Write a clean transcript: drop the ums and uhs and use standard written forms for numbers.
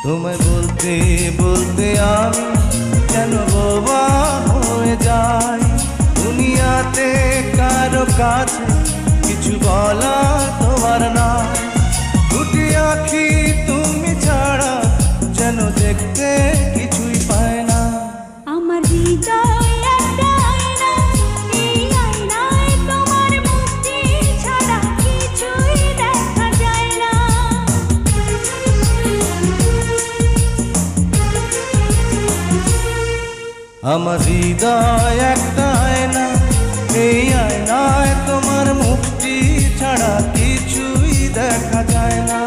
তোমায় বলতে বলতে আমি কেন বোবা হয়ে যাই। দুনিয়াতে কারো কাছে কিছু বলার তোমার নাই। দুটি আঁখি তুমি ছাড়া যেন দেখতে কিছুই পায় না। আমার হৃদয় একটা আয়না, এই আয়নায় তোমার মুক্তি ছাড়া কিছুই দেখা যায় না। আমার হৃদয় একটা আয়না, এই আয়নায় তোমার মুক্তি ছাড়া কিছুই দেখা যায় না।